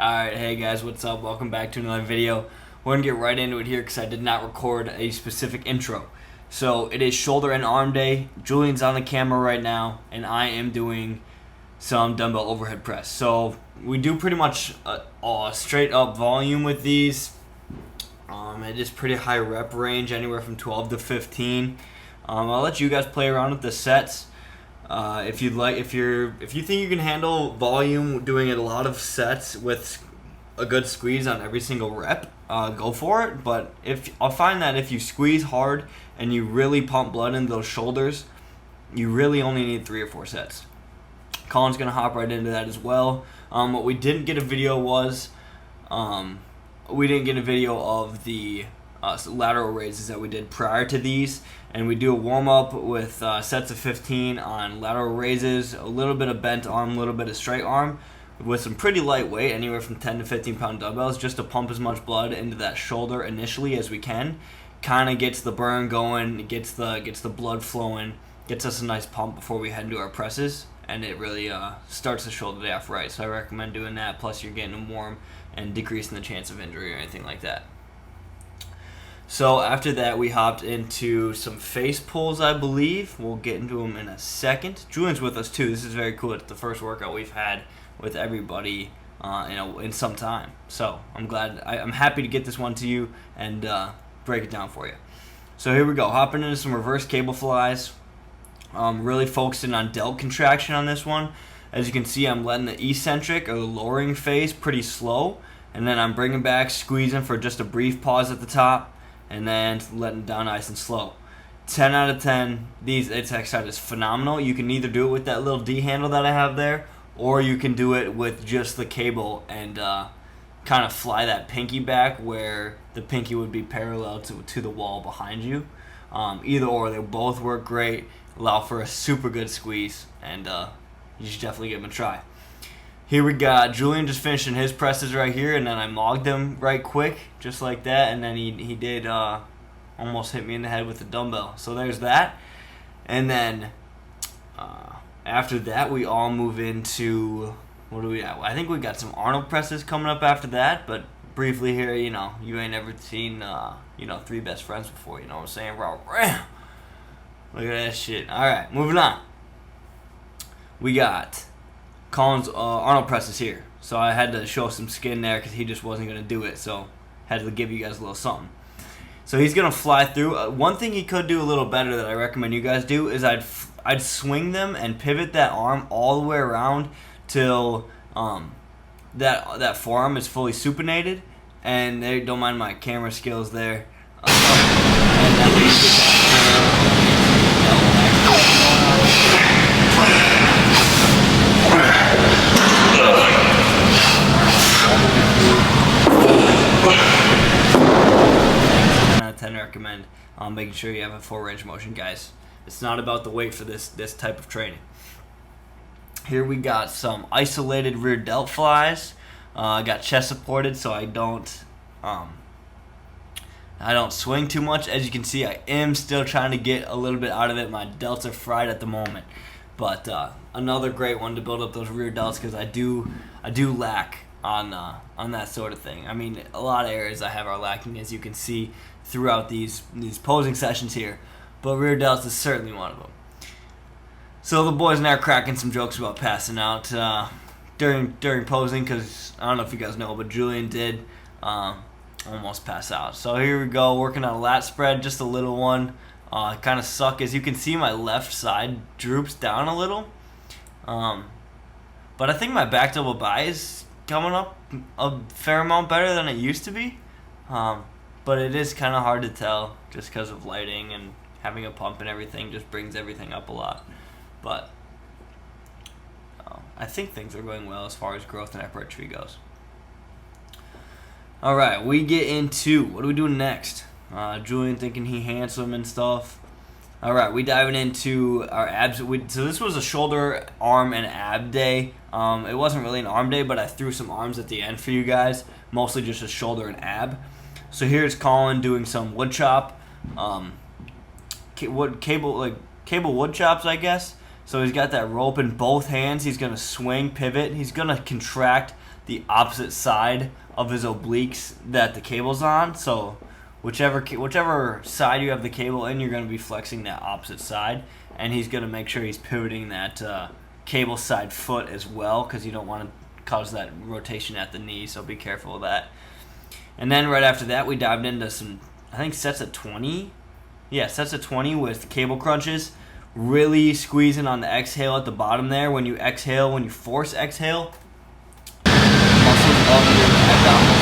Alright, hey guys, what's up? Welcome back to another video. We're going to get right into it here because I did not record a specific intro. So, it is shoulder and arm day. Julian's on the camera right now, and I am doing some dumbbell overhead press. So, we do pretty much a straight up volume with these. It is pretty high rep range, anywhere from 12 to 15. I'll let you guys play around with the sets. If you'd like, if you think you can handle volume doing it a lot of sets with a good squeeze on every single rep, go for it. But I'll find that if you squeeze hard and you really pump blood into those shoulders, you really only need 3 or 4 sets. Colin's gonna hop right into that as well. What we didn't get a video was, we didn't get a video of the lateral raises that we did prior to these, and we do a warm-up with sets of 15 on lateral raises, a little bit of bent arm, a little bit of straight arm, with some pretty lightweight, anywhere from 10 to 15 pound dumbbells, just to pump as much blood into that shoulder initially as we can. Kind of gets the burn going, gets the blood flowing, gets us a nice pump before we head into our presses, and it really starts the shoulder day off right. So I recommend doing that, plus you're getting them warm and decreasing the chance of injury or anything like that. So after that, we hopped into some face pulls, I believe. We'll get into them in a second. Julian's with us too. This is very cool. It's the first workout we've had with everybody in some time. So I'm happy to get this one to you and break it down for you. So here we go. Hopping into some reverse cable flies. Really focusing on delt contraction on this one. As you can see, I'm letting the eccentric or the lowering phase pretty slow, and then I'm bringing back, squeezing for just a brief pause at the top, and then letting it down nice and slow. 10 out of 10. This exercise is phenomenal. You can either do it with that little D handle that I have there, or you can do it with just the cable and kind of fly that pinky back where the pinky would be parallel to the wall behind you. Either or, they both work great, allow for a super good squeeze, and you should definitely give them a try. Here we got Julian just finishing his presses right here, and then I mogged him right quick, just like that, and then he did almost hit me in the head with the dumbbell. So there's that. And then after that, we all move into, what do we have? I think we got some Arnold presses coming up after that, but briefly here, you ain't ever seen, 3 best friends before, you know what I'm saying? Look at that shit. All right, moving on. We got Colin's Arnold presses here. So I had to show some skin there because he just wasn't going to do it. So had to give you guys a little something. So he's going to fly through. One thing he could do a little better that I recommend you guys do is I'd swing them and pivot that arm all the way around till that forearm is fully supinated. And they don't mind my camera skills there. And that way you get that recommend making sure you have a full range of motion, guys. It's not about the weight for this type of training. Here we got some isolated rear delt flies. I got chest supported, so I don't swing too much. As you can see, I am still trying to get a little bit out of it. My delts are fried at the moment, but another great one to build up those rear delts, because I do lack on that sort of thing. I mean, a lot of areas I have are lacking, as you can see throughout these posing sessions here, but rear delts is certainly one of them. So the boys and I are cracking some jokes about passing out during posing, because I don't know if you guys know, but Julian did almost pass out. So here we go, working on a lat spread, just a little one. Kind of suck. As you can see, my left side droops down a little, but I think my back double bi is coming up a fair amount better than it used to be. But it is kind of hard to tell just because of lighting, and having a pump and everything just brings everything up a lot. But I think things are going well as far as growth and hypertrophy goes. All right, we get into, what are we doing next? Julian thinking he handsome and stuff. All right, we diving into our abs. So this was a shoulder, arm, and ab day. It wasn't really an arm day, but I threw some arms at the end for you guys, mostly just a shoulder and ab. So here's Colin doing some wood chop, cable wood chops, I guess. So he's got that rope in both hands. He's gonna swing, pivot. He's gonna contract the opposite side of his obliques that the cable's on. So whichever side you have the cable in, you're going to be flexing that opposite side, and he's going to make sure he's pivoting that cable side foot as well, because you don't want to cause that rotation at the knee, so be careful of that. And then right after that, we dived into some, I think, sets of 20. Yeah, sets of 20 with cable crunches. Really squeezing on the exhale at the bottom there. When you exhale, when you force exhale, muscles of your abdominal.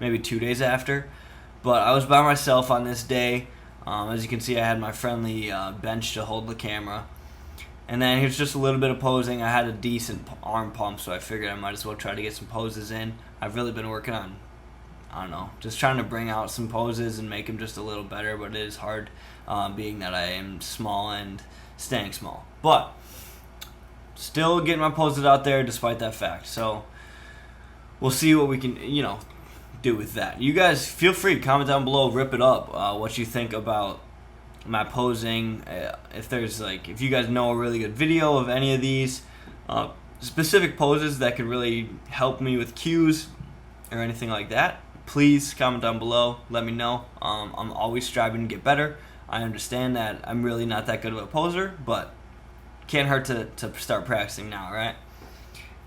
Maybe 2 days after, but I was by myself on this day. As you can see, I had my friendly bench to hold the camera, and then here's just a little bit of posing. I had a decent arm pump, so I figured I might as well try to get some poses in. I've really been working on, I don't know, just trying to bring out some poses and make them just a little better, but it is hard being that I am small and staying small, but still getting my poses out there despite that fact. So we'll see what we can, do with that. You guys feel free to comment down below, rip it up, what you think about my posing. If you guys know a really good video of any of these specific poses that could really help me with cues or anything like that, please comment down below, let me know. I'm always striving to get better. I understand that I'm really not that good of a poser, but can't hurt to start practicing now, right?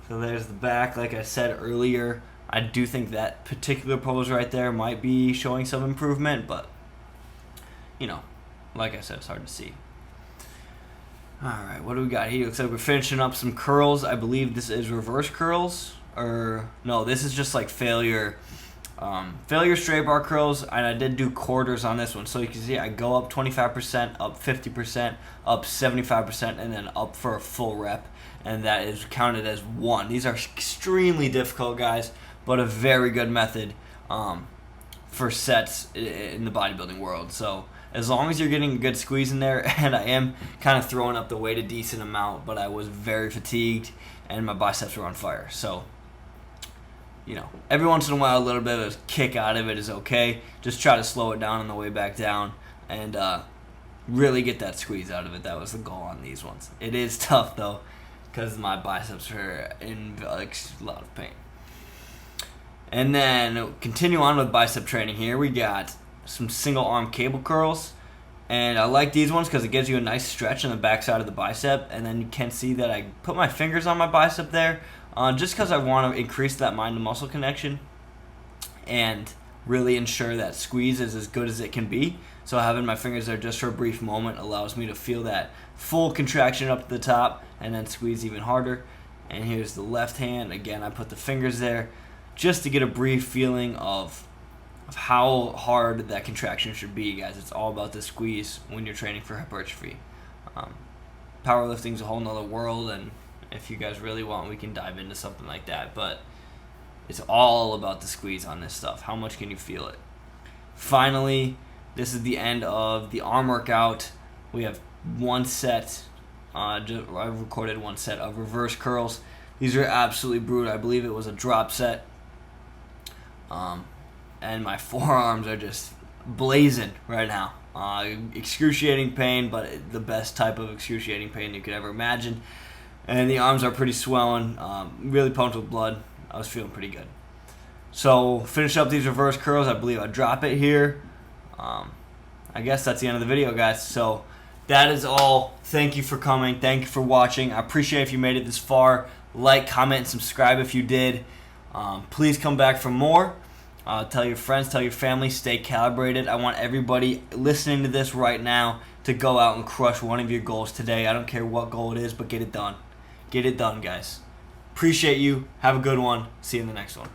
So there's the back. Like I said earlier, I do think that particular pose right there might be showing some improvement, but, like I said, it's hard to see. Alright, what do we got here? Looks like we're finishing up some curls. I believe this is reverse curls, or no, this is just like failure straight bar curls, and I did do quarters on this one. So you can see I go up 25%, up 50%, up 75%, and then up for a full rep, and that is counted as one. These are extremely difficult, guys, but a very good method for sets in the bodybuilding world. So as long as you're getting a good squeeze in there, and I am kind of throwing up the weight a decent amount, but I was very fatigued and my biceps were on fire. So, every once in a while a little bit of a kick out of it is okay. Just try to slow it down on the way back down and really get that squeeze out of it. That was the goal on these ones. It is tough though, because my biceps are in a lot of pain. And then continue on with bicep training here. We got some single arm cable curls. And I like these ones because it gives you a nice stretch on the backside of the bicep. And then you can see that I put my fingers on my bicep there just because I want to increase that mind to muscle connection and really ensure that squeeze is as good as it can be. So having my fingers there just for a brief moment allows me to feel that full contraction up to the top and then squeeze even harder. And here's the left hand. Again, I put the fingers there just to get a brief feeling of how hard that contraction should be, guys. It's all about the squeeze when you're training for hypertrophy. Powerlifting's a whole nother world, and if you guys really want, we can dive into something like that. But it's all about the squeeze on this stuff. How much can you feel it? Finally, this is the end of the arm workout. We have one set. I've recorded one set of reverse curls. These are absolutely brutal. I believe it was a drop set. And my forearms are just blazing right now. Excruciating pain, but the best type of excruciating pain you could ever imagine. And the arms are pretty swollen, really pumped with blood. I was feeling pretty good. So finish up these reverse curls. I believe I drop it here. I guess that's the end of the video, guys. So that is all. Thank you for coming. Thank you for watching. I appreciate if you made it this far. Like, comment, and subscribe if you did. Please come back for more. Tell your friends, tell your family, stay calibrated. I want everybody listening to this right now to go out and crush one of your goals today. I don't care what goal it is, but get it done. Get it done, guys. Appreciate you. Have a good one. See you in the next one.